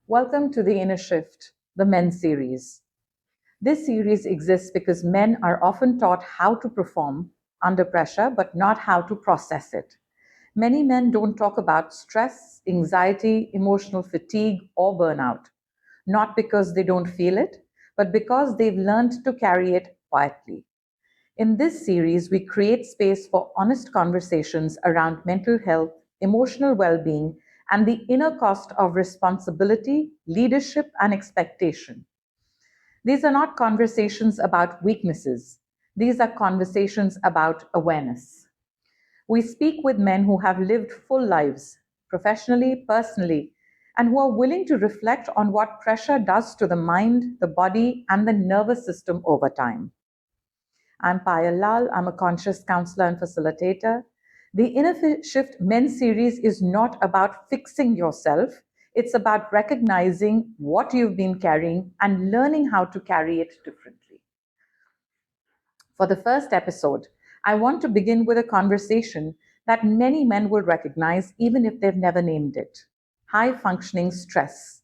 Welcome to The Inner Shift, the Men series. This series exists because men are often taught how to perform under pressure but not how to process it. Many men don't talk about stress, anxiety, emotional fatigue, or burnout, not because they don't feel it, but because they've learned to carry it quietly. In this series, we create space for honest conversations around mental health, emotional well being, and the inner cost of responsibility, leadership, and expectation. These are not conversations about weaknesses, these are conversations about awareness. We speak with men who have lived full lives, professionally, personally, and who are willing to reflect on what pressure does to the mind, the body, and the nervous system over time. I'm Paayal Lal. I'm a conscious counselor and facilitator. The Inner Shift Men series is not about fixing yourself, it's about recognizing what you've been carrying and learning how to carry it differently. For the first episode, I want to begin with a conversation that many men will recognize even if they've never named it: high functioning stress.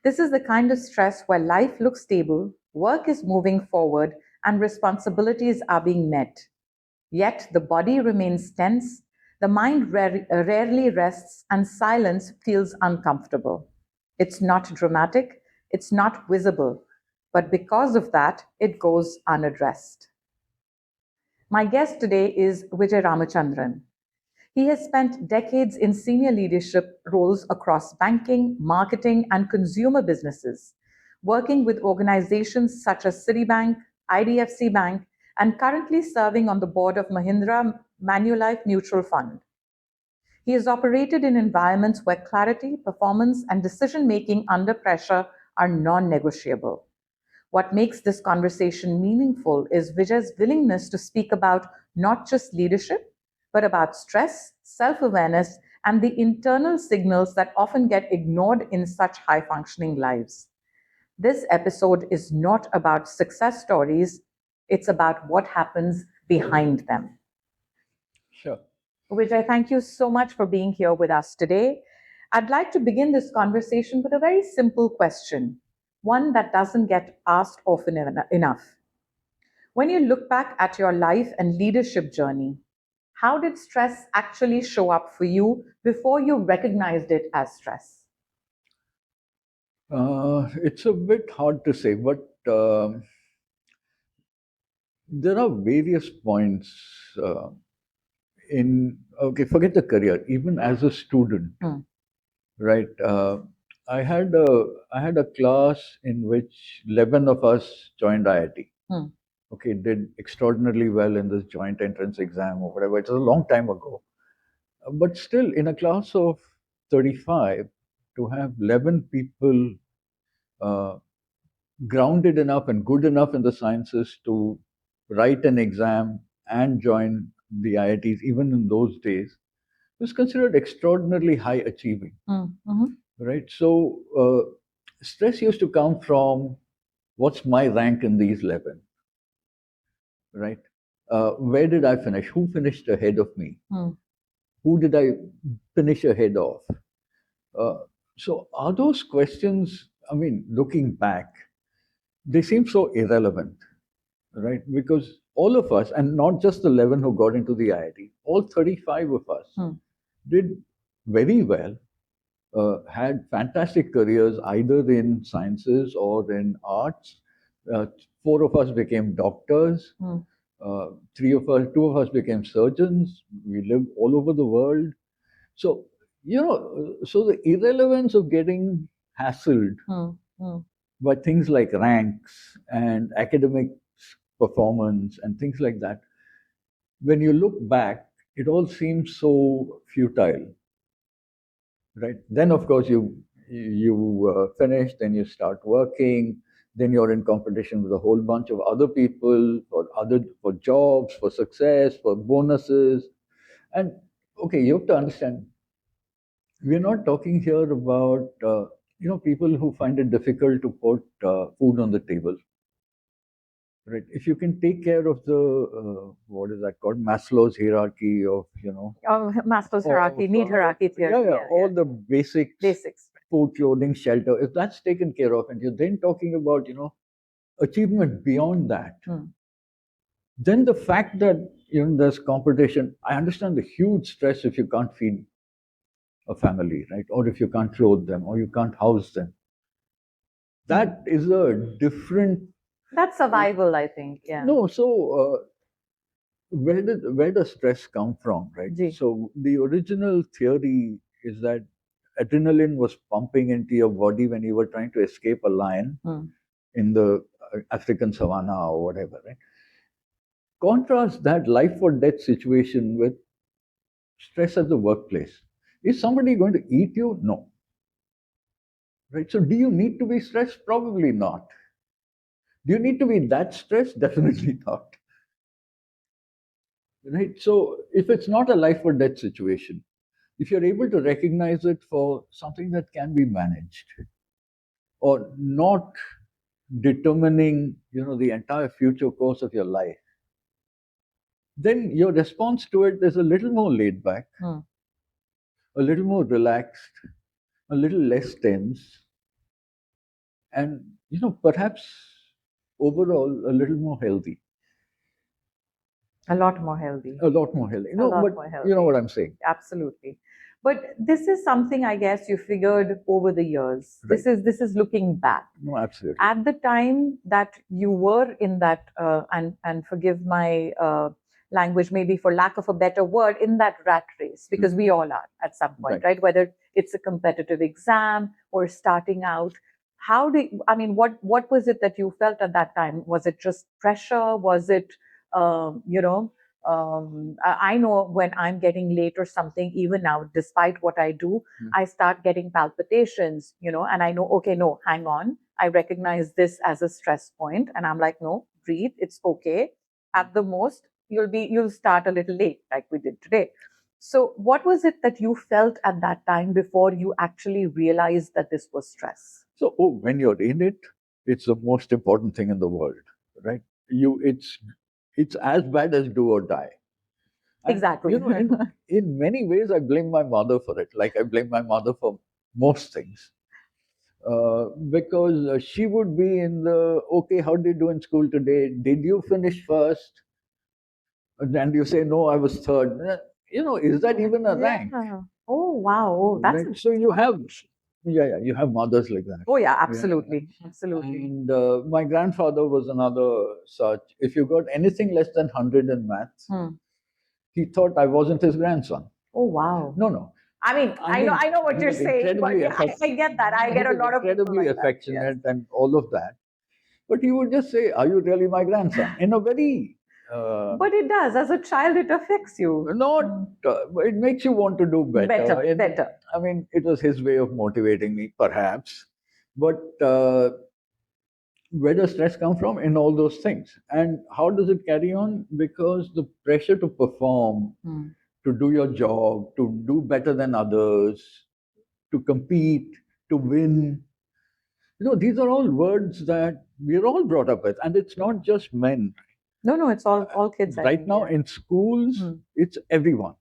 This is the kind of stress where life looks stable, work is moving forward, and responsibilities are being met. Yet the body remains tense, the mind rarely rests, and silence feels uncomfortable. It's not dramatic, it's not visible, but because of that, it goes unaddressed. My guest today is Vijay Ramchandran. He has spent decades in senior leadership roles across banking, marketing, and consumer businesses, working with organizations such as Citibank, IDFC Bank, and currently serving on the board of Mahindra Manulife Mutual Fund. He has operated in environments where clarity, performance, and decision making under pressure are non negotiable. What makes this conversation meaningful is Vijay's willingness to speak about not just leadership, but about stress, self awareness, and the internal signals that often get ignored in such high functioning lives. This episode is not about success stories, it's about what happens behind them. Sure. Vijay, thank you so much for being here with us today. I'd like to begin this conversation with a very simple question, one that doesn't get asked often enough. When you look back at your life and leadership journey, how did stress actually show up for you before you recognized it as stress? It's a bit hard to say, but there are various points uh, okay, forget the career, even as a student, Hmm. right? I had a class in which 11 of us joined IIT. Hmm. Okay, did extraordinarily well in this joint entrance exam or whatever. It was a long time ago. But still, in a class of 35, to have 11 people uh, grounded enough and good enough in the sciences to write an exam and join the IITs, even in those days, was considered extraordinarily high achieving, Hmm. Mhm. right? So, stress used to come from what's my rank in these 11, right? Where did I finish? Who finished ahead of me? Hmm. Who did I finish ahead of? Uh, so, are those questions, I mean, looking back, they seem so irrelevant, right? Because all of us, and not just the 11 who got into the IIT, all 35 of us Hmm. did very well, had fantastic careers either in sciences or in arts. Uh, Four of us became doctors. Hmm. Two of us became surgeons. We lived all over the world. So, so the irrelevance of getting hassled Hmm. Hmm. by things like ranks and academic performance and things like that, when you look back, it all seems so futile, right? Then, of course, you finish, then you start working, then you're in competition with a whole bunch of other people for jobs, for success, for bonuses, and okay, you have to understand, we're not talking here about people who find it difficult to put food on the table. Right. If you can take care of the what is that called, Maslow's hierarchy of Oh, Maslow's of hierarchy, need hierarchy theory. yeah, Yeah, all yeah. the basics Basics. food, clothing, shelter, if that's taken care of, and you're then talking about, achievement beyond that, then the fact that there's competition, I understand the huge stress if you can't feed a family, right? Or if you can't clothe them, or you can't house them. That is a different. That's survival, I think. Yeah. No, so where does stress come from, right? Ji. So the original theory is that adrenaline was pumping into your body when you were trying to escape a lion in the African savannah or whatever, right? Contrast that life or death situation with stress at the workplace. Is somebody going to eat you? No. Right? So do you need to be stressed? Probably not. Do you need to be that stressed? Definitely not. Right? So if it's not a life or death situation, if you're able to recognize it for something that can be managed or not determining, the entire future course of your life, then your response to it is a little more laid back, a little more relaxed, a little less tense, and perhaps overall a little more healthy. A lot more healthy. A lot more healthy. A No, lot but more healthy. you know what I'm saying. Absolutely. But this is something I guess you figured over the years. Right. This is looking back. No, absolutely. At the time that you were in that, and forgive my language, maybe for lack of a better word, in that rat race, because we all are at some point, right? Whether it's a competitive exam or starting out. What was it that you felt at that time? Was it just pressure? Was it, I know when I'm getting late or something, even now, despite what I do, I start getting palpitations, and I know, okay, no, hang on. I recognize this as a stress point, and I'm like, no, breathe, it's okay. At the most, you'll start a little late, like we did today. So, what was it that you felt at that time before you actually realized that this was stress? So, when you're in it, it's the most important thing in the world, right? It's as bad as do or die. And, exactly. In many ways, I blame my mother for it. Like I blame my mother for most things. Because she would be in the, okay, how did you do in school today? Did you finish first? And you say, no, I was third. Is that even a rank? Oh, wow. Oh, that's right? So you have mothers like that. Oh, yeah, absolutely. Absolutely. And my grandfather was another such. If you got anything less than 100 in maths, he thought I wasn't his grandson. Oh, wow. No. I know what you're saying, but I get that. I get a lot of people incredibly like affectionate and all of that. But he would just say, "Are you really my grandson?" In a very but it does. As a child, it affects you. Not. It makes you want to do better. Better. I mean, it was his way of motivating me, perhaps. But where does stress come from? In all those things. And how does it carry on? Because the pressure to perform, to do your job, to do better than others, to compete, to win. These are all words that we're all brought up with, and it's not just men. No, it's all kids. Right now in schools, it's everyone.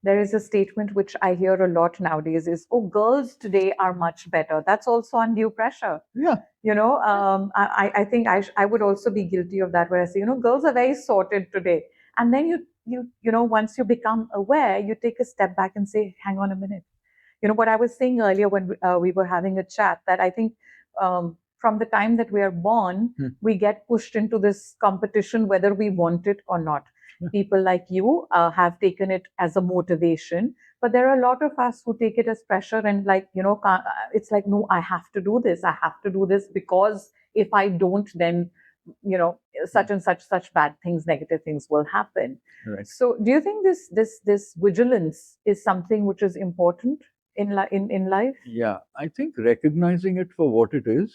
There is a statement which I hear a lot nowadays is, oh, girls today are much better. That's also undue pressure. Yeah. I think I would also be guilty of that, where I say, girls are very sorted today. And then once you become aware, you take a step back and say, hang on a minute. What I was saying earlier when we were having a chat, that I think from the time that we are born, we get pushed into this competition, whether we want it or not. People like you have taken it as a motivation, but there are a lot of us who take it as pressure and it's like, no, I have to do this. I have to do this because if I don't, then such and such bad things, negative things will happen. Right. So, do you think this vigilance is something which is important in life? Yeah, I think recognizing it for what it is.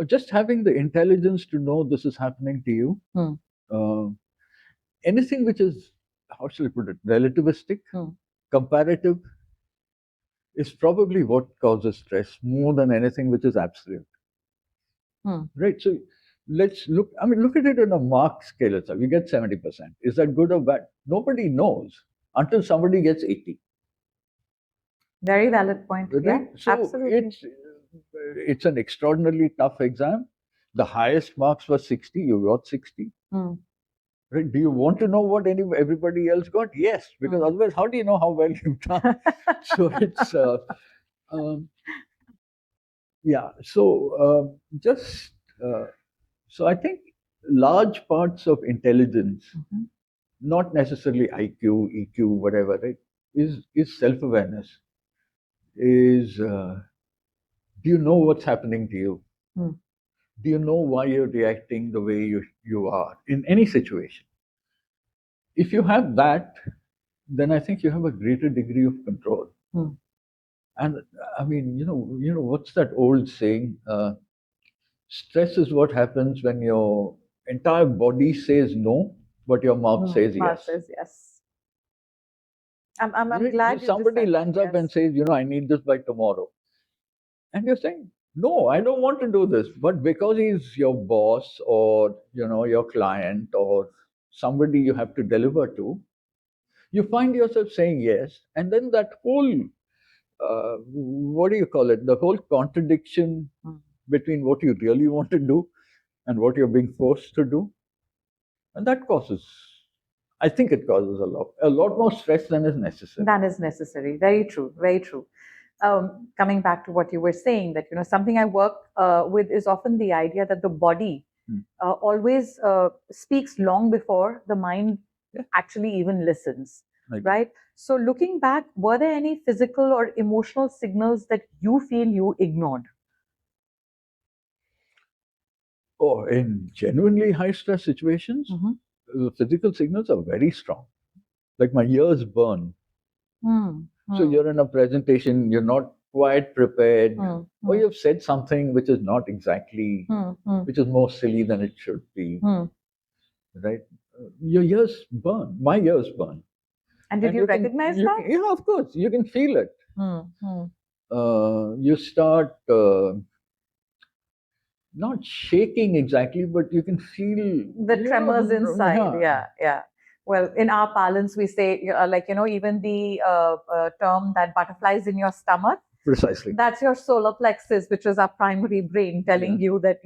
Just having the intelligence to know this is happening to you. Anything which is, how shall I put it, relativistic, comparative, is probably what causes stress more than anything which is absolute. Right. So let's look. Look at it on a mark scale itself. You get 70%. Is that good or bad? Nobody knows until somebody gets 80. Very valid point. Right? Yeah, So absolutely. it's an extraordinarily tough exam. The highest marks were 60. You got 60. Hmm. Right? Do you want to know what everybody else got? Yes, because otherwise, how do you know how well you've done? So it's um, yeah. So just so I think large parts of intelligence, not necessarily IQ, EQ, whatever, right, is self awareness. Is do you know what's happening to you? Hmm. Do you know why you're reacting the way you are in any situation? If you have that, then I think you have a greater degree of control. Hmm. And I mean, what's that old saying? Stress is what happens when your entire body says no, but your mouth says Mouth yes. says yes. I'm Right? glad you just Somebody said that. lands up and Yes. says, I need this by tomorrow. And you're saying, no, I don't want to do this. But because he's your boss or, your client or somebody you have to deliver to, you find yourself saying yes. And then that whole, what do you call it? The whole contradiction Hmm. between what you really want to do and what you're being forced to do. And that causes, I think it causes a lot more stress than is necessary. That is necessary. Very true. Very true. Coming back to what you were saying, that something I work with is often the idea that the body Hmm. always speaks long before the mind Yeah. actually even listens. Like, Right. So looking back, were there any physical or emotional signals that you feel you ignored? oh, in genuinely high stress situations, the physical signals are very strong. Like my ears burn. Hmm. So you're in a presentation, you're not quite prepared, Hmm. or you've said something which is not exactly, which is more silly than it should be, right? Your ears burn. My ears burn. And did And you recognize that? yeah, of course, you can feel it. Hmm. Hmm. You start not shaking exactly, but you can feel, The tremors inside. yeah, Yeah, yeah. Well, in our parlance, we say, even the term that butterflies in your stomach, precisely. that's your solar plexus, which is our primary brain telling you that,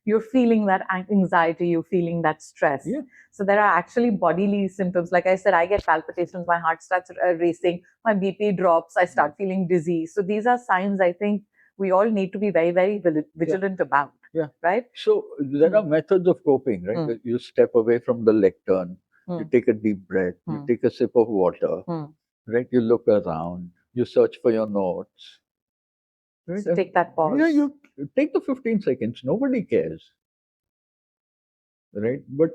you're feeling that anxiety, you're feeling that stress. Yeah. So there are actually bodily symptoms. Like I said, I get palpitations, my heart starts racing, my BP drops, I start feeling dizzy. So these are signs I think we all need to be very, very vigilant about. Yeah. Right? So there are methods of coping, right? You step away from the lectern, you take a deep breath, you take a sip of water, right? You look around, you search for your notes, right? So take that pause. Yeah, you take the 15 seconds. Nobody cares, right? But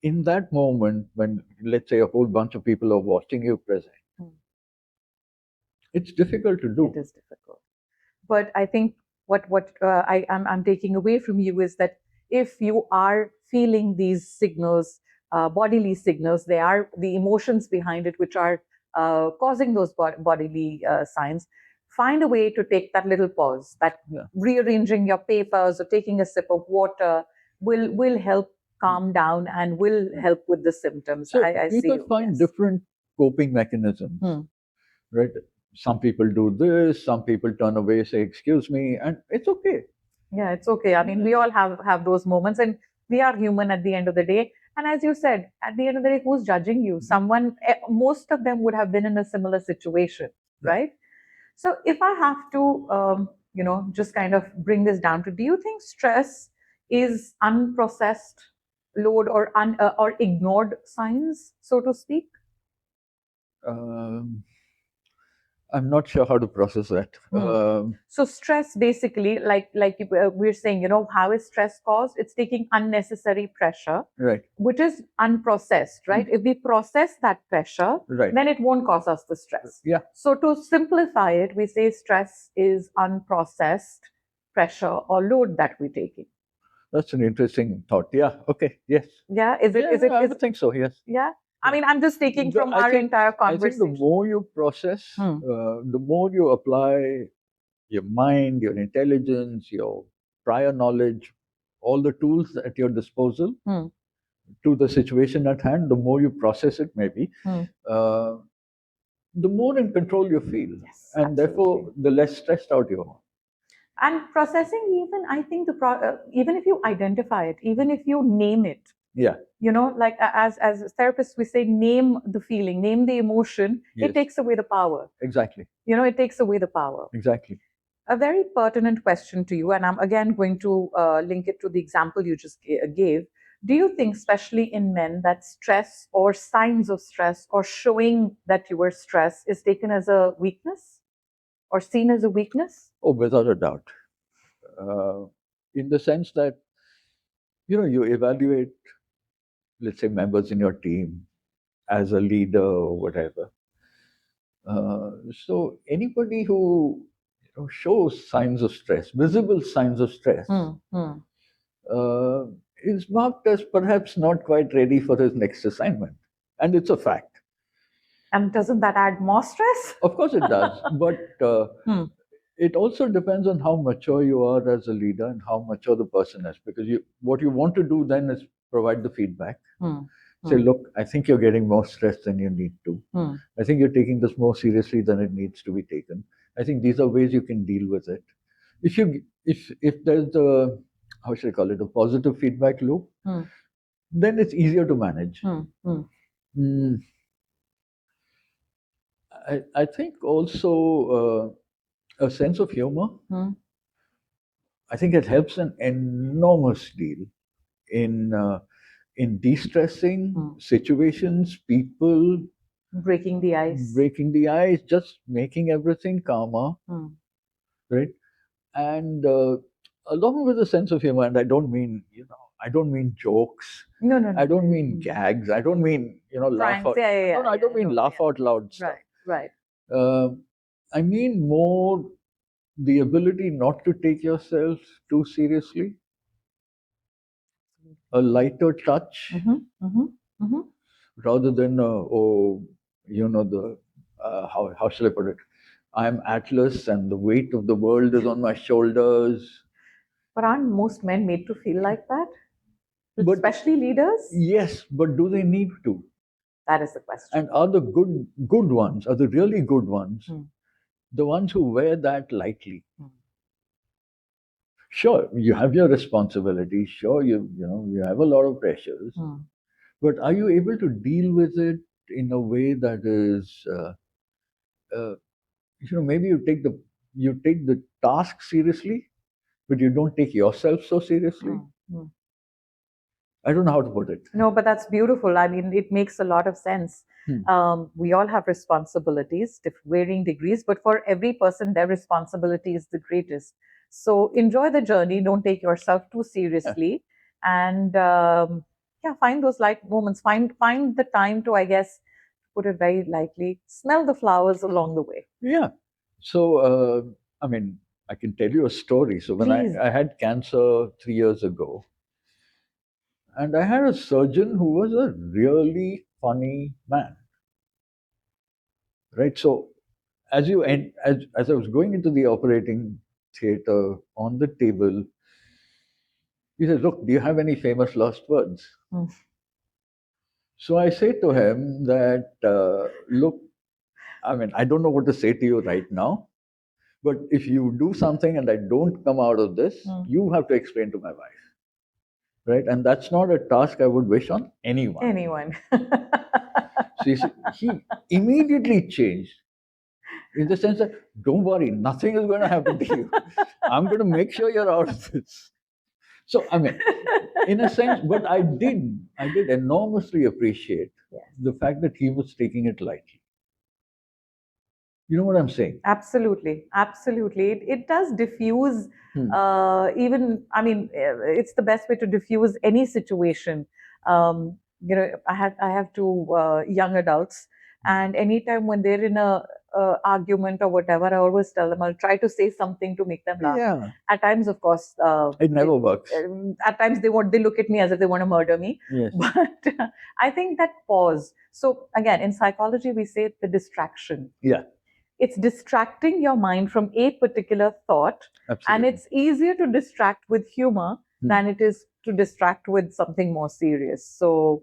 in that moment, when let's say a whole bunch of people are watching you present, it's difficult to do. It is difficult. But I think what I'm taking away from you is that if you are feeling these signals, bodily signals, they are the emotions behind it which are causing those bodily signs. Find a way to take that little pause. That rearranging your papers or taking a sip of water will help calm down and will help with the symptoms. So I see people you. find Yes. different coping mechanisms, right? Some people do this, some people turn away, say, excuse me, and it's okay. Yeah, it's okay. I mean, we all have those moments, and we are human at the end of the day. And as you said, at the end of the day, who's judging you? Someone, most of them would have been in a similar situation, right? So, if I have to, just kind of bring this down to, do you think stress is unprocessed load or ignored signs, so to speak? Um, I'm not sure how to process that. So stress basically, like we're saying, how is stress caused? It's taking unnecessary pressure, Right. which is unprocessed, right? If we process that pressure, Right. then it won't cause us the stress. Yeah. So to simplify it, we say stress is unprocessed pressure or load that we're taking. That's an interesting thought. Yeah. Okay. Yes. Yeah. Is it? Yeah, Is it? I Is would think so. Yes. yeah. I mean, I'm just taking from I our think entire I think the conversation. more you process, the more you apply your mind, your intelligence, your prior knowledge, all the tools at your disposal to the situation at hand, the more you process it, maybe, uh, the more in control you feel, Yes, and therefore absolutely. the less stressed out you are. And processing, even I think even if you identify it, even if you name it, Yeah, like as therapists we say, name the feeling, name the emotion. It yes, takes away the power. exactly, It takes away the power. exactly. A very pertinent question to you, and I'm again going to link it to the example you just gave. Do you think, especially in men, that stress or signs of stress or showing that you are stressed is taken as a weakness or seen as a weakness? Oh, without a doubt. Uh, in the sense that, you evaluate, let's say, members in your team as a leader or whatever. So anybody who shows signs of stress, visible signs of stress, uh, is marked as perhaps not quite ready for his next assignment. And it's a fact. And doesn't that add more stress? Of course it does. But Hmm. it also depends on how mature you are as a leader and how mature the person is. Because what you want to do then is provide the feedback. Hmm. Say, Hmm. look, I think you're getting more stress than you need to. Hmm. I think you're taking this more seriously than it needs to be taken. I think these are ways you can deal with it. If there's a, how should I call it, a positive feedback loop, Hmm. then it's easier to manage. Hmm. Hmm. Mm, I think also a sense of humor. Hmm. I think it helps an enormous deal in de-stressing Hmm. situations, people, Breaking the ice. breaking the ice, just making everything calmer, Hmm. right? And along with a sense of humor, and I don't mean jokes, No, no, I no. don't mean Hmm. gags, I don't mean laugh Pranks. out. Yeah, yeah, No, yeah, no, I yeah. don't mean No, laugh yeah. out loud stuff. Right, right. Uh, I mean more the ability not to take yourself too seriously, a lighter touch, Mm-hmm, mm-hmm, mm-hmm. rather than the how shall I put it? I'm Atlas, and the weight of the world is on my shoulders. But aren't most men made to feel like that? But Especially leaders? yes, but do they need to? That is the question. And are the good ones, are the really good ones, Hmm. the ones who wear that lightly? Hmm. Sure, you have your responsibilities. Sure, you have a lot of pressures. Hmm. But are you able to deal with it in a way that is, uh, maybe you take the task seriously, but you don't take yourself so seriously? Hmm. Hmm. I don't know how to put it. No, but that's beautiful. I mean, it makes a lot of sense. Hmm. We all have responsibilities, varying degrees, but for every person, their responsibility is the greatest. So enjoy the journey. Don't take yourself too Yeah. seriously, and yeah, find those light moments. Find the time to, I guess, put it very lightly, smell the flowers along the way. Yeah. So, I mean, I can tell you a story. So, when I, Please. I had cancer 3 years ago, and I had a surgeon who was a really funny man, right? So, as I was going into the operating theater, on the table, he said, "Look, do you have any famous last words?" Hmm. So I say to him that, "Look, I mean, I don't know what to say to you right now, but if you do something and I don't come out of this, Hmm. you have to explain to my wife, right? And that's not a task I would wish on anyone." Anyone. So he immediately changed in the sense that, "Don't worry, nothing is going to happen to you. I'm going to make sure you're out of this." So, I mean, in a sense, but I did enormously appreciate Yes. the fact that he was taking it lightly. You know what I'm saying? Absolutely, absolutely. It does diffuse, Hmm. even, I mean, it's the best way to diffuse any situation. I have two young adults, and anytime when they're in a argument or whatever, I always tell them I'll try to say something to make them laugh. Yeah, At times, of course, it never works. at times they look at me as if they want to murder me. Yes. But I think that pause. So again, in psychology, we say the distraction. Yeah, It's distracting your mind from a particular thought, and absolutely. it's easier to distract with humor Hmm. than it is to distract with something more serious. So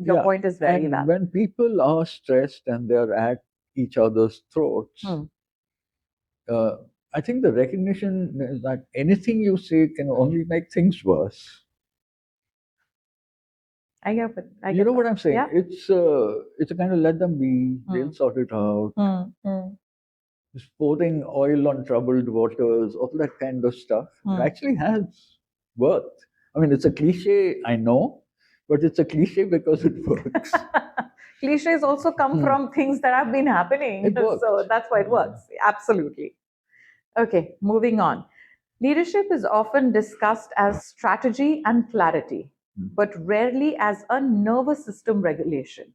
your Yeah. point is very And valid. when people are stressed and they're at each other's throats. Hmm. I think the recognition is that anything you say can only make things worse. I get it. I You get know what that. I'm saying? Yeah. It's a kind of let them be. They'll sort it out. Just pouring oil on troubled waters, all that kind of stuff. It actually has worth. I mean, it's a cliche, I know, but it's a cliche because it works. Cliches also come from things that have been happening. It works. So that's why it works. Absolutely. Okay, moving on. Leadership is often discussed as strategy and clarity, but rarely as a nervous system regulation,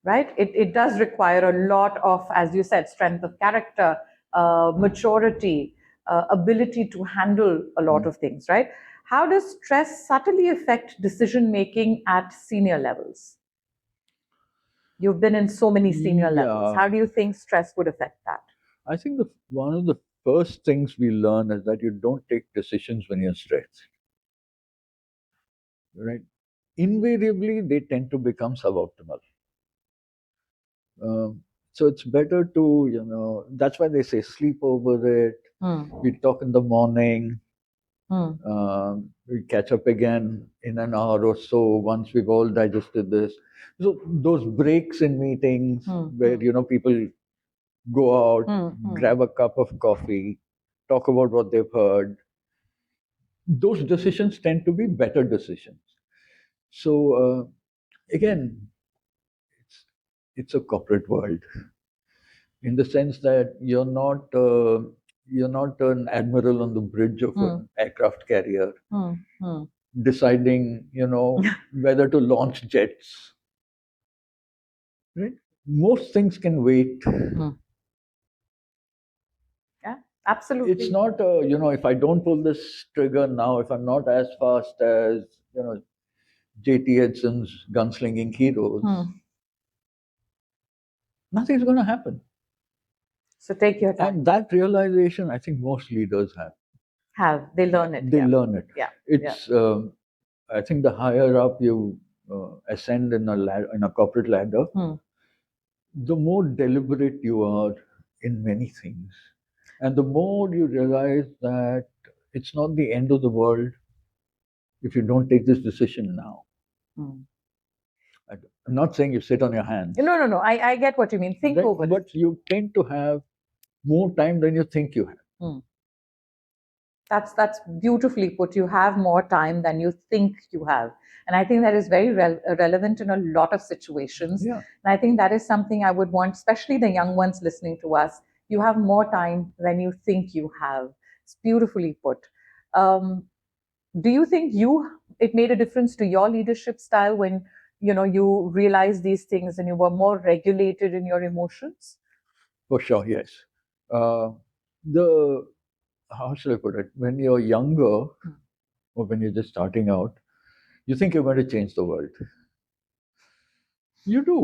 right? It does require a lot of, as you said, strength of character, maturity, ability to handle a lot of things, right? How does stress subtly affect decision making at senior levels? You've been in so many senior levels. Yeah, How do you think stress would affect that? I think one of the first things we learn is that you don't take decisions when you're stressed, right? Invariably, they tend to become suboptimal. So it's better to, that's why they say sleep over it. We talk in the morning. We catch up again in an hour or so once we've all digested this. So those breaks in meetings where people go out, grab a cup of coffee, talk about what they've heard. Those decisions tend to be better decisions. So again, it's it's a corporate world in the sense that you're not an admiral on the bridge of an aircraft carrier deciding whether to launch jets, right? Most things can wait. Yeah, absolutely. It's not if I don't pull this trigger now, if I'm not as fast as JT Edson's gunslinging heroes, nothing's going to happen. So take your time. And that realization, I think most leaders They learn it. they Yeah. learn it. Yeah. It's I think the higher up you ascend in a corporate ladder, the more deliberate you are in many things, and the more you realize that it's not the end of the world if you don't take this decision now. I'm not saying you sit on your hands. No. I get what you mean. Think Right? over But it. you tend to have more time than you think you have. That's beautifully put. You have more time than you think you have, and I think that is very relevant in a lot of situations. Yeah. And I think that is something I would want, especially the young ones listening to us. You have more time than you think you have. It's beautifully put. Do you think it made a difference to your leadership style when you realized these things and you were more regulated in your emotions? For sure, yes. The How should I put it? When you're younger, or when you're just starting out, you think you're going to change the world. You do.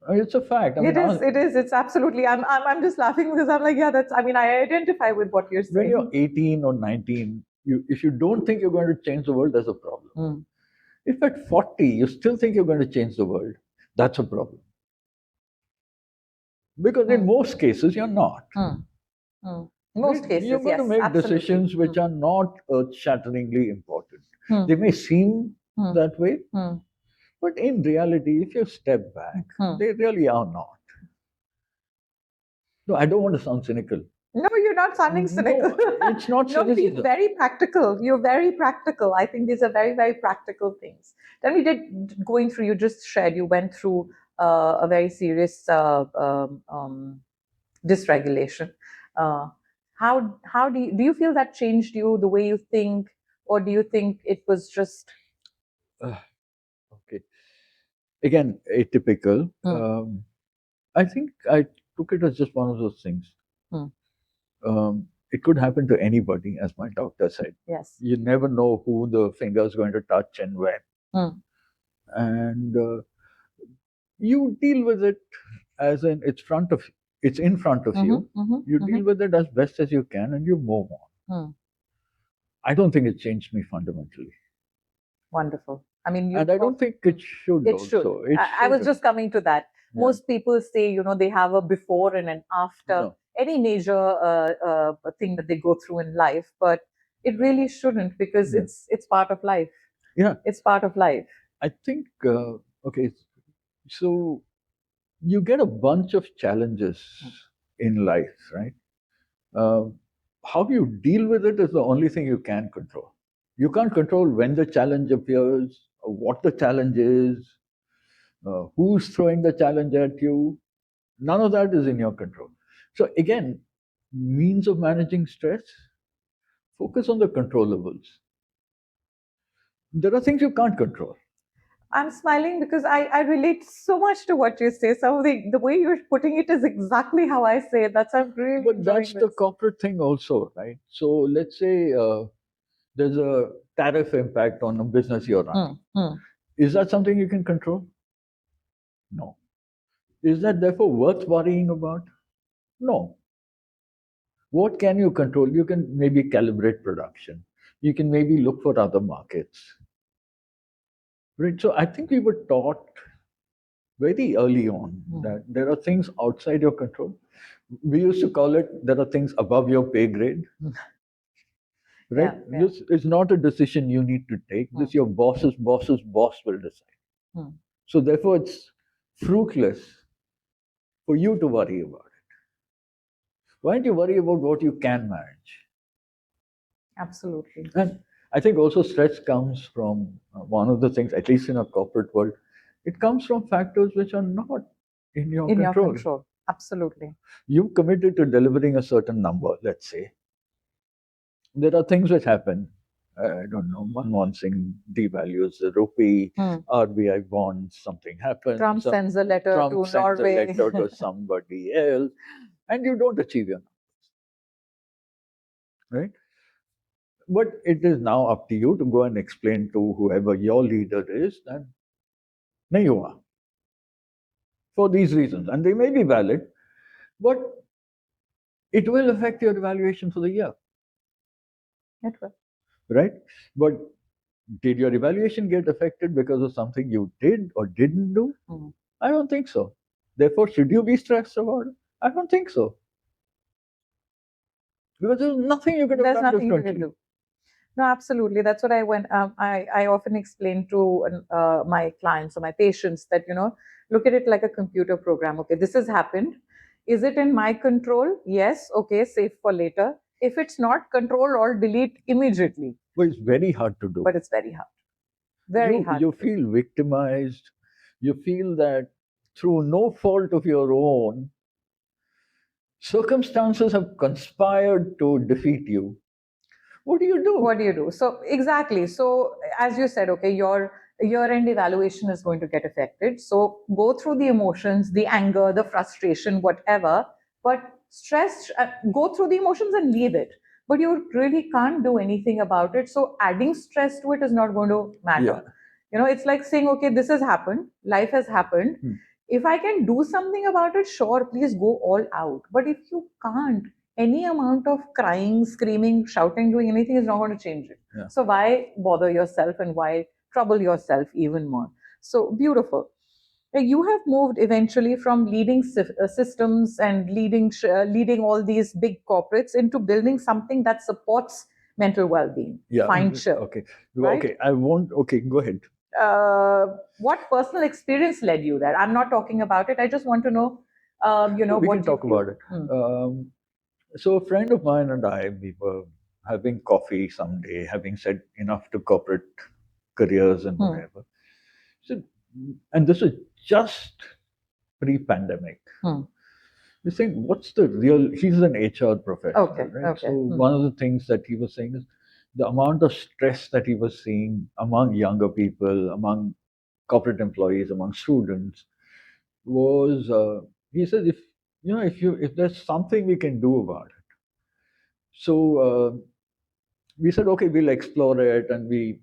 It's a fact. I mean, It's absolutely. I'm just laughing because I'm like, yeah, that's. I mean, I identify with what you're when saying. you're 18 or 19, if you don't think you're going to change the world, there's a problem. If at 40 you still think you're going to change the world, that's a problem. Because in most cases, you're not. Most Right? cases, You're going to yes, make absolutely. decisions which are not earth-shatteringly important. They may seem that way, but in reality, if you step back, they really are not. No, I don't want to sound cynical. No, you're not sounding cynical. No, it's not No, he's cynicism. very practical. You're very practical. I think these are very, very practical things. Then we did going through. You just shared. You went through a very serious dysregulation. Uh, how do you feel that changed you, the way you think, or do you think it was just? Okay. Again, atypical. I think I took it as just one of those things. It could happen to anybody, as my doctor said. Yes. You never know who the finger is going to touch and when. And you deal with it as in it's in front of you. You deal with it as best as you can and you move on. I don't think it changed me fundamentally. Wonderful. I mean, And I don't think it should It should. also. It I was shouldn't. just coming to that. Most people say, they have a before and an after No. any major thing that they go through in life, but it really shouldn't, because Yeah. it's part of life. Yeah. It's part of life. I think, okay, so you get a bunch of challenges in life, right? Uh, how you deal with it is the only thing you can control. You can't control when the challenge appears, or what the challenge is, who's throwing the challenge at you. None of that is in your control. So, again, means of managing stress, focus on the controllables. There are things you can't control. I'm smiling because I relate so much to what you say. Some of the way you're putting it is exactly how I say it. I'm really But enjoying that's the this. corporate thing also, right? So, let's say there's a tariff impact on a business you're running. Is that something you can control? No. Is that therefore worth worrying about? No. What can you control? You can maybe calibrate production. You can maybe look for other markets. Right. So I think we were taught very early on that there are things outside your control. We used to call it there are things above your pay grade. Right? Yeah. This is not a decision you need to take. This your boss's boss will decide. So therefore it's fruitless for you to worry about it. Why don't you worry about what you can manage? Absolutely. And I think also stress comes from one of the things, at least in a corporate world, it comes from factors which are not in your In your control. control. Absolutely. You committed to delivering a certain number, let's say. There are things which happen. I don't know, Manmohan Singh devalues the rupee, RBI bonds, something happens. Trump sends a letter Trump to sends a Norway. letter to somebody else, and you don't achieve your numbers, right? But it is now up to you to go and explain to whoever your leader is that nahi hua for these reasons, and they may be valid, but it will affect your evaluation for the year, It will. right? But did your evaluation get affected because of something you did or didn't do? I don't think so. Therefore, should you be stressed about it? I don't think so. Because there's nothing you could have There's done nothing you can differently. do. No, absolutely. That's what I went. I often explain to my clients or my patients that, look at it like a computer program. Okay, this has happened. Is it in my control? Yes. Okay, save for later. If it's not, control or delete immediately. But it's very hard to do. But it's very hard. Very hard. You feel victimized. You feel that through no fault of your own, circumstances have conspired to defeat you. What do you do? What do you do? So exactly. So as you said, okay, your year-end evaluation is going to get affected. So go through the emotions, the anger, the frustration, whatever. But stress, go through the emotions and leave it. But you really can't do anything about it. So adding stress to it is not going to matter. Yeah. It's like saying, okay, this has happened, life has happened. If I can do something about it, sure, please go all out. But if you can't, any amount of crying, screaming, shouting, doing anything is not going to change it. Yeah. So why bother yourself and why trouble yourself even more? So beautiful. You have moved eventually from leading systems and leading all these big corporates into building something that supports mental well-being. Yeah. Find chill. Okay. Right? Okay. I won't. Okay. Go ahead. What personal experience led you there? I'm not talking about it. I just want to know, We what can talk about it. So a friend of mine and I, we were having coffee someday, having said enough to corporate careers and whatever. So, and this is just pre-pandemic. We're saying, what's the real? He's an HR professional, right? Okay. So one of the things that he was saying is the amount of stress that he was seeing among younger people, among corporate employees, among students, was he said if there's something we can do about it. So we said okay, we'll explore it, and we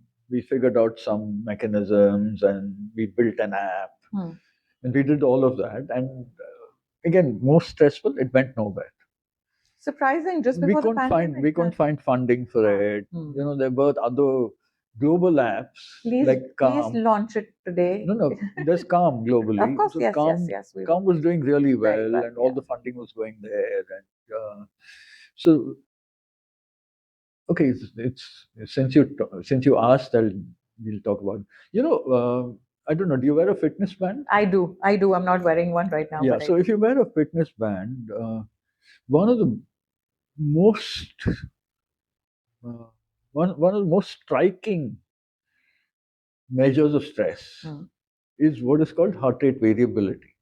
figured out some mechanisms, and we built an app, and we did all of that, and again, most stressful, it went nowhere. Surprising, just before the pandemic. We couldn't find funding for it. There were other global apps Please, like please Calm. launch it today. No, there's Calm globally. Of course, So yes, Calm, yes. We Calm was doing really very well, well. and all Yeah. the funding was going there. And so, okay, since you asked, we'll talk about. I don't know. Do you wear a fitness band? I do. I'm not wearing one right now, Yeah. but I So do. if you wear a fitness band, one of the most uh, one of the most striking measures of stress Hmm. is what is called heart rate variability.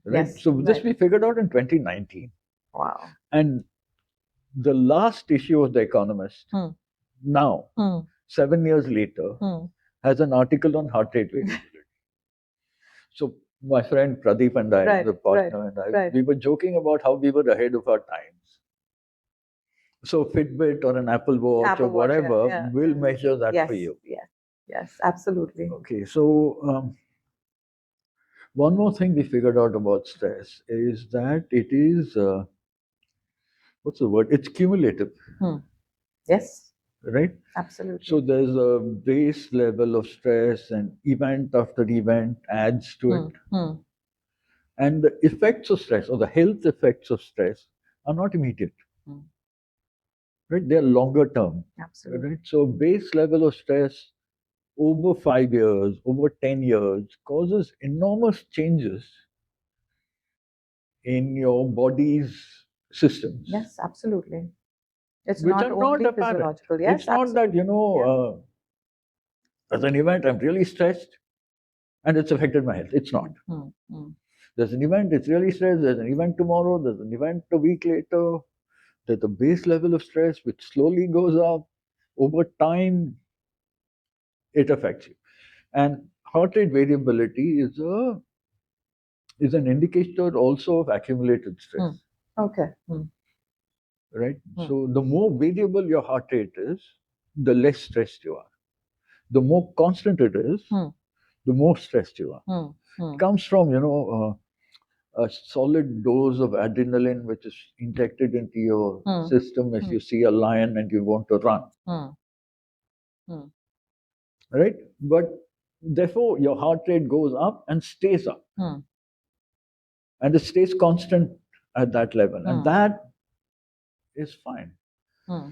Right. Yes. So this Right. we figured out in 2019, Wow. and the last issue of The Economist Hmm. now, Hmm. 7 years later, Hmm. has an article on heart rate variability. So my friend Pradeep and I, Right. the Right. partner and I, Right. we were joking about how we were ahead of our times. So Fitbit or an Apple Watch or Apple Watch. Yeah. whatever Yeah. will measure that Yes. for you. Yes. Yes. Absolutely. Okay, so one more thing we figured out about stress is that it is what's the word? It's cumulative, Hmm. Yes. right? Absolutely. So there's a base level of stress, and event after event adds to it. Hmm. And the effects of stress or the health effects of stress are not immediate, Hmm. right? They're longer term, Absolutely. right? So base level of stress over 5 years, over 10 years causes enormous changes in your body's systems, Yes. Absolutely. It's which not are not only apparent. physiological. Yes. It's not that, Yeah. as an event, I'm really stressed and it's affected my health. It's not. Hmm. Hmm. There's an event, it's really stressed. There's an event tomorrow. There's an event a week later. There's the base level of stress, which slowly goes up. Over time, it affects you. And heart rate variability is an indicator also of accumulated stress, Okay. Hmm. right? Hmm. So the more variable your heart rate is, the less stressed you are. The more constant it is, Hmm. the more stressed you are. Hmm. Hmm. It comes from a solid dose of adrenaline which is injected into your Hmm. system as Hmm. you see a lion and you want to run, Hmm. Hmm. right? But therefore, your heart rate goes up and stays up, Hmm. and it stays constant at that level, and Hmm. that is fine, Hmm.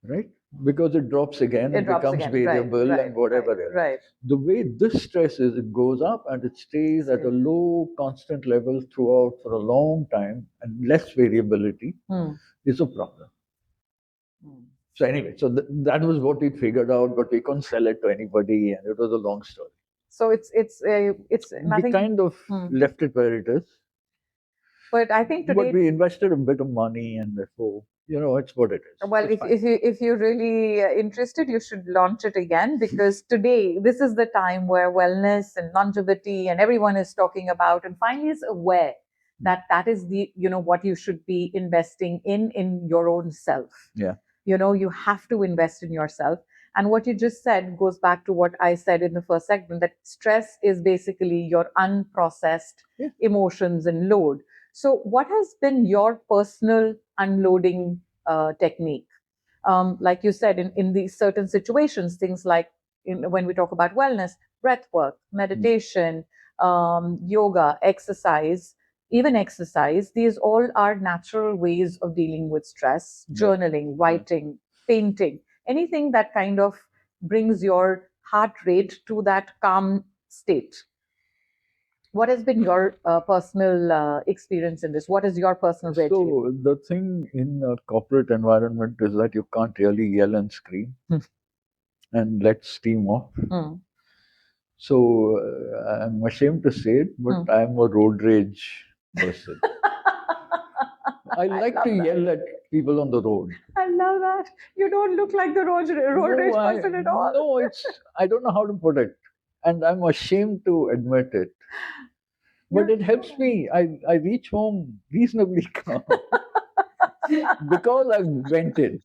right? Because it drops again, It it drops becomes again. Right. variable Right. and whatever Right. else. Right. The way this stress is, it goes up and it stays at a low constant level throughout for a long time, and less variability Hmm. is a problem. Hmm. So anyway, so that was what we figured out, but we couldn't sell it to anybody, and it was a long story. So it's We nothing. kind of Hmm. left it where it is, But I think but today, we invested a bit of money, and therefore, it's what it is. well, It's if fine. you're really interested, you should launch it again, because today this is the time where wellness and longevity and everyone is talking about, and finally is aware that that is the what you should be investing in your own self. Yeah. You have to invest in yourself. And what you just said goes back to what I said in the first segment, that stress is basically your unprocessed Yeah. emotions and load. So what has been your personal unloading technique? Like you said, in these certain situations, things like when we talk about wellness, breath work, meditation, yoga, exercise, even exercise, these all are natural ways of dealing with stress. Yeah. Journaling, writing, painting, anything that kind of brings your heart rate to that calm state. What has been your personal experience in this? What is your personal regime? So the thing in a corporate environment is that you can't really yell and scream and let steam off. Hmm. So I'm ashamed to say it, but I'm a road rage person. I like to yell at people on the road. I love that. You don't look like the road rage person at all. No, I don't know how to put it, and I'm ashamed to admit it. But it helps me. I reach home reasonably calm because I've vented.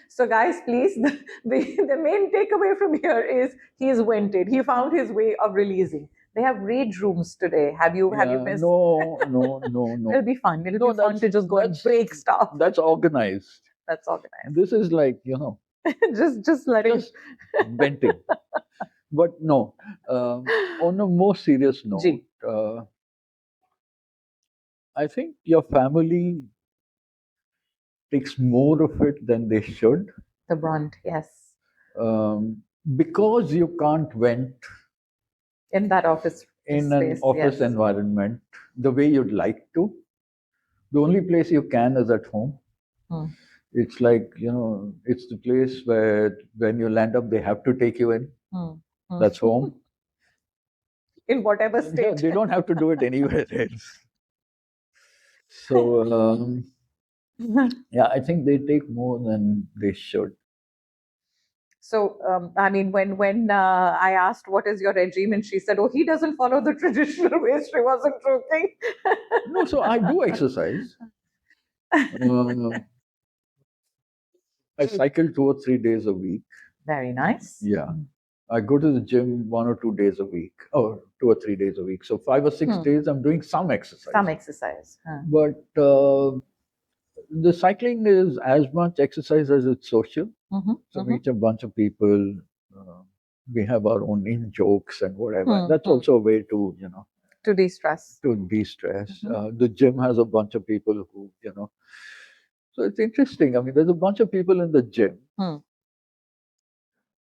So, guys, please, the main takeaway from here is he's vented. He found his way of releasing. They have rage rooms today. Have you Yeah, missed? no. It'll be fun. It'll No, be fun to just go and break stuff. that's organized. That's organized. This is like, just letting. just venting. But no, on a more serious note, Ji, I think your family takes more of it than they should, the brunt, yes, um, because you can't vent in that office in an space, office yes. environment the way you'd like to. The only place you can is at home. Hmm. It's like, it's the place where when you land up, they have to take you in. Hmm. Hmm. That's home. In whatever And yeah, state. they don't have to do it anywhere else. So, yeah, I think they take more than they should. So, I mean, when I asked what is your regime, and she said, "Oh, he doesn't follow the traditional ways." She wasn't joking. No, so I do exercise. Uh, I cycle 2 or 3 days a week. Very nice. Yeah. I go to the gym 1 or 2 days a week, or 2 or 3 days a week. So 5 or 6 days, I'm doing some exercise. Some exercise. Huh. But the cycling is as much exercise as it's social. Mm-hmm. So Mm-hmm. meet a bunch of people. Uh, we have our own in jokes and whatever. And that's Mm-hmm. also a way to To de-stress. to de-stress. Mm-hmm. The gym has a bunch of people who. So it's interesting. I mean, there's a bunch of people in the gym Hmm.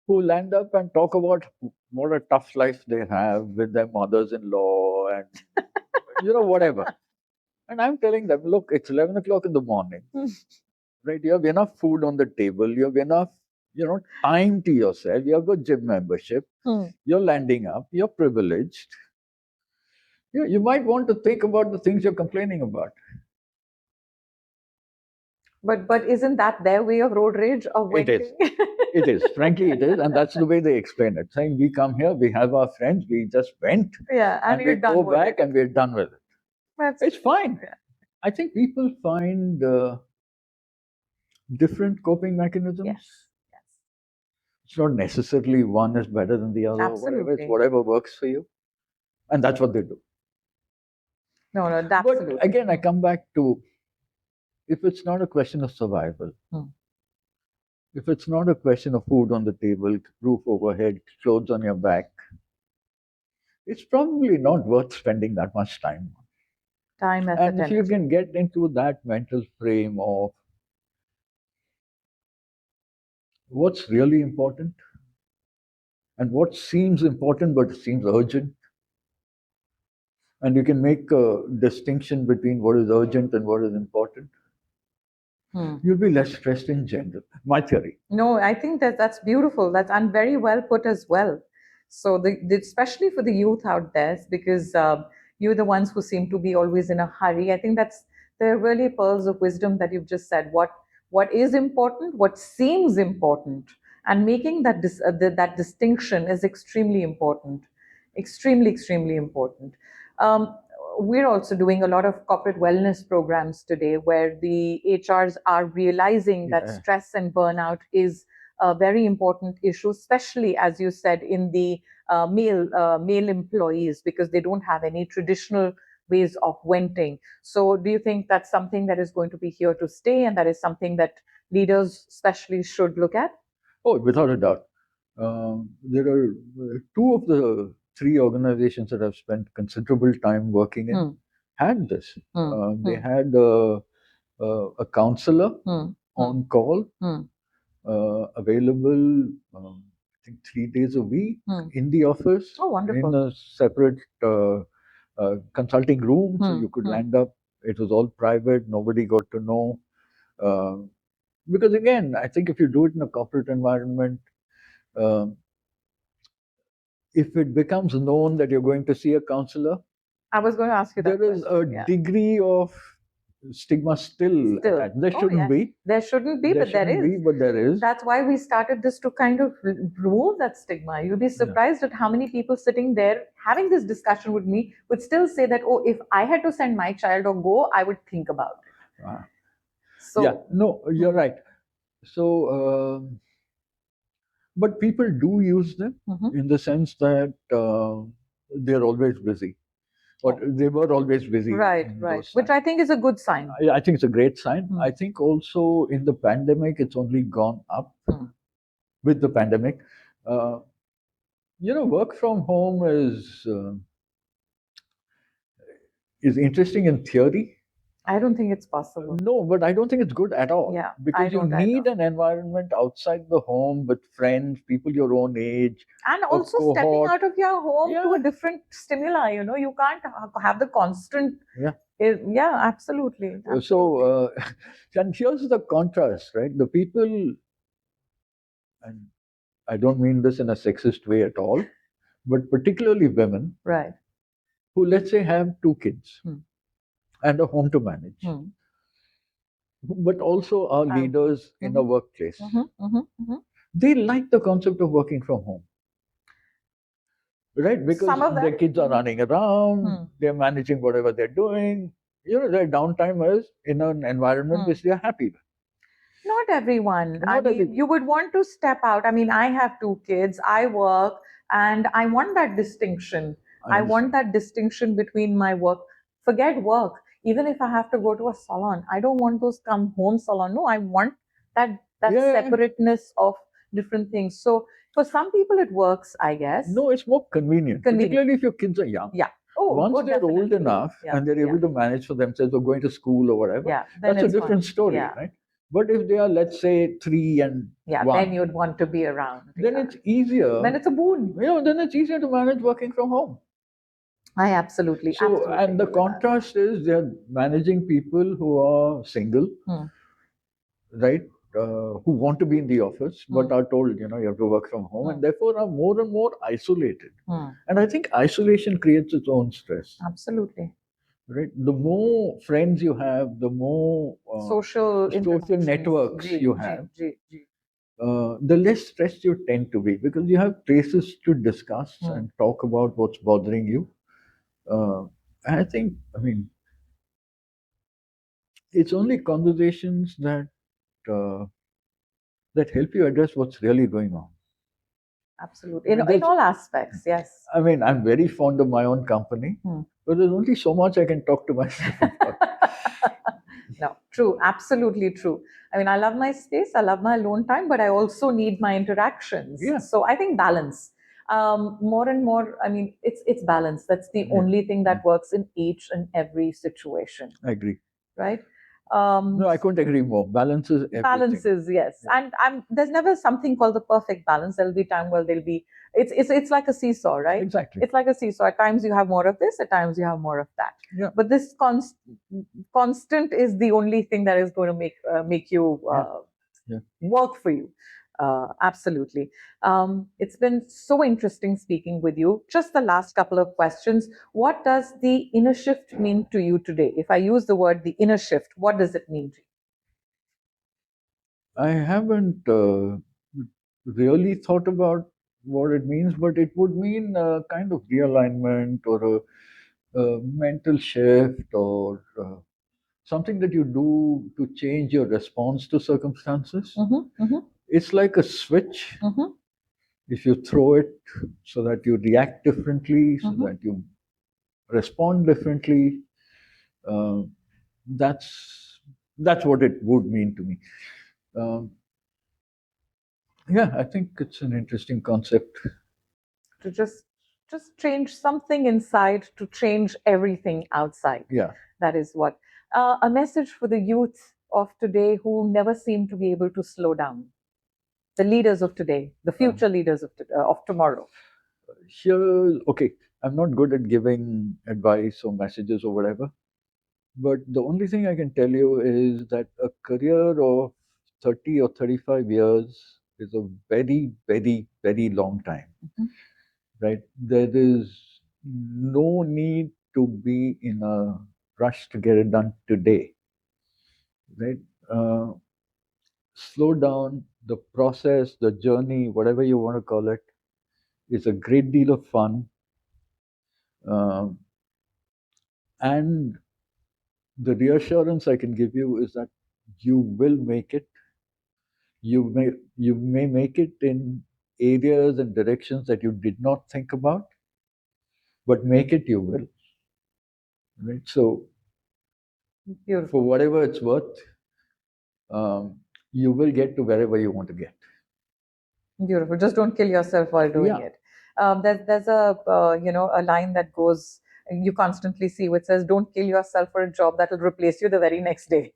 who land up and talk about what a tough life they have with their mothers-in-law and whatever. And I'm telling them, look, it's 11 o'clock in the morning, right? You have enough food on the table. You have enough, time to yourself. You have a gym membership. Hmm. You're landing up. You're privileged. Yeah, you might want to think about the things you're complaining about. But isn't that their way of road rage of It is. venting? It is. Frankly, it is. And that's the way they explain it. Saying, we come here, we have our friends, we just vent, Yeah, and and we you're done go with back it. and we're done with it. That's It's fine. yeah. I think people find different coping mechanisms. Yes. Yes. It's not necessarily one is better than the other, or whatever. It's Absolutely. whatever works for you. And that's what they do. No, no, But absolutely. again, I come back to, if it's not a question of survival, Hmm. if it's not a question of food on the table, roof overhead, clothes on your back, it's probably not worth spending that much time on. Time, effort, And if you energy. can get into that mental frame of what's really important and what seems important but seems urgent, and you can make a distinction between what is urgent and what is important, Hmm. you'll be less stressed in general. My theory. No, I think that's beautiful. That's and very well put as well. So especially for the youth out there, because you're the ones who seem to be always in a hurry. I think they're really pearls of wisdom that you've just said. What is important, what seems important, and making that distinction is extremely important, extremely important. Um, we're also doing a lot of corporate wellness programs today where the HRs are realizing that Yeah. stress and burnout is a very important issue, especially as you said in the male employees, because they don't have any traditional ways of venting. So do you think that's something that is going to be here to stay, and that is something that leaders especially should look at? Oh, without a doubt. There are two of the three organizations that I've spent considerable time working in Hmm. had this. Hmm. They Hmm. had a counselor Hmm. Hmm. on call, Hmm. available, I think 3 days a week Hmm. in the office, Oh, in wonderful. a separate consulting room. So Hmm. you could Hmm. land up. It was all private. Nobody got to know. Uh, because again, I think if you do it in a corporate environment, um, if it becomes known that you're going to see a counselor, I was going to ask you that there is a question. Yeah. degree of stigma still Still. attached. There Oh, shouldn't yes. be. There shouldn't be, There but there shouldn't is. be, but there is. That's why we started this to kind of remove that stigma. You'll be Yeah. surprised at how many people sitting there having this discussion with me would still say that, oh, if I had to send my child or go, I would think about it. Ah. Yeah, So, no, you're right. So, but people do use them mhm. in the sense that they're always busy, or Oh, they were always busy right, in right. those Which times. I think is a good sign. I think it's a great sign. Hmm. I think also in the pandemic, it's only gone up. Hmm. with the pandemic. Uh, work from home is interesting in theory. I don't think it's possible. No, but I don't think it's good at all. Yeah, I Because you don't either. need an environment outside the home with friends, people your own age, And a also stepping cohort. out of your home to Yeah. a different stimuli, you can't have the constant. Yeah. Yeah, absolutely. So, and here's the contrast, right? The people, and I don't mean this in a sexist way at all, but particularly women Right. who, let's say, have two kids Hmm. and a home to manage, but also are leaders in a workplace. They like the concept of working from home, right? Because Some of their them. kids are running around, they're managing whatever they're doing. Their downtime is in an environment which they're happy with. Not everyone. I Not mean, every, you would want to step out. I mean, I have two kids, I work, and I want that distinction. I want that distinction between my work. Forget work. Even if I have to go to a salon, I don't want those come home salon. No, I want that Yeah. separateness of different things. So for some people, it works, I guess. No, it's more convenient, particularly if your kids are young. Yeah. Oh, Once they're old definitely. enough Yeah, and they're able to manage for themselves or going to school or whatever, yeah, then that's a it's different fine. story, Yeah. right? But if they are, let's say, 3 and Yeah, 1, then you'd want to be around. then Yeah. it's easier. Then it's a boon. Then it's easier to manage working from home. I absolutely, So, absolutely and the agree with that. contrast is they're managing people who are single, right? Who want to be in the office but are told, you have to work from home, and therefore are more and more isolated. And I think isolation creates its own stress. Absolutely. Right? The more friends you have, the more Social networks interactions. you have, the less stressed you tend to be, because you have places to discuss and talk about what's bothering you. I think, it's only conversations uh, that help you address what's really going on. Absolutely. In all aspects, yes. I'm very fond of my own company, but there's only so much I can talk to myself about. No, true, absolutely true. I mean, I love my space, I love my alone time, but I also need my interactions. Yeah. So I think balance. More and more, I mean, it's balance. That's the only thing that works in each and every situation. I agree. Right? No, I couldn't agree more. Balance is everything. Balances, yes. And there's never something called the perfect balance. There'll be time where there'll be it's like a seesaw, right? Exactly. It's like a seesaw. At times you have more of this, at times you have more of that. Yeah. But this constant is the only thing that is going to make you work for you. Absolutely. It's been so interesting speaking with you. Just the last couple of questions. What does the inner shift mean to you today? If I use the word the inner shift, what does it mean to you? I haven't really thought about what it means, but it would mean a kind of realignment or a mental shift or something that you do to change your response to circumstances. It's like a switch. If you throw it so that you react differently, so that you respond differently, uh, that's what it would mean to me. Um, yeah, I think it's an interesting concept. To just change something inside to change everything outside. Yeah. That is what a message for the youth of today who never seem to be able to slow down. The leaders of today, the future leaders of tomorrow. Here, okay, I'm not good at giving advice or messages or whatever, but the only thing I can tell you is that a career of 30 or 35 years is a very, very, very long time. Right? There is no need to be in a rush to get it done today. Right? Slow down. The process, the journey, whatever you want to call it, is a great deal of fun. And the reassurance I can give you is that you will make it. You may make it in areas and directions that you did not think about, but make it you will. Right? So, Beautiful. for whatever it's worth, you will get to wherever you want to get. Beautiful. Just don't kill yourself while doing Yeah, it. There's a a line that goes, you constantly see, which says, "Don't kill yourself for a job that will replace you the very next day."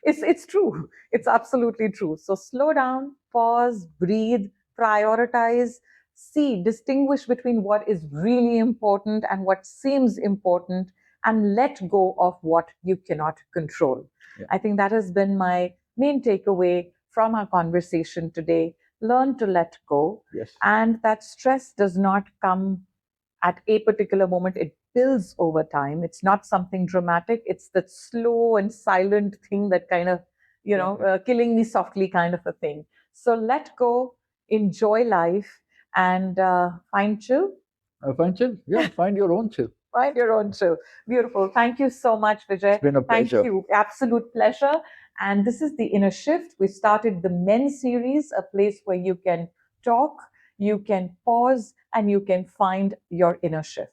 It's true. It's absolutely true. So slow down, pause, breathe, prioritize, see, distinguish between what is really important and what seems important, and let go of what you cannot control. yeah, I think that has been my main takeaway from our conversation today. Learn to let go, yes, and that stress does not come at a particular moment. It builds over time. It's not something dramatic. It's that slow and silent thing that kind of yeah, yeah. killing me softly kind of a thing. So let go, enjoy life, and find chill. Find chill. Yeah, find your own chill. Find your own chill. Beautiful. Thank you so much, It's Vijay. been a Thank pleasure. you. Absolute pleasure. And this is the Inner Shift. We started the Men series, a place where you can talk, you can pause, and you can find your inner shift.